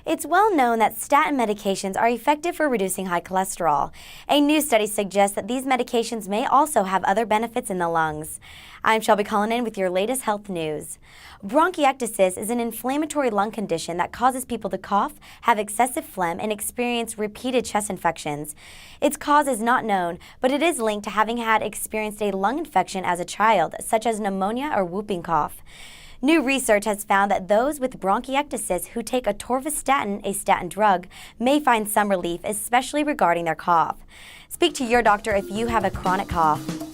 It's well known that statin medications are effective for reducing high cholesterol. A new study suggests that these medications may also have other benefits in the lungs. I'm Shelby Cullinan with your latest health news. Bronchiectasis is an inflammatory lung condition that causes people to cough, have excessive phlegm, and experience repeated chest infections. Its cause is not known, but it is linked to having experienced a lung infection as a child, such as pneumonia or whooping cough. New research has found that those with bronchiectasis who take atorvastatin, a statin drug, may find some relief, especially regarding their cough. Speak to your doctor if you have a chronic cough.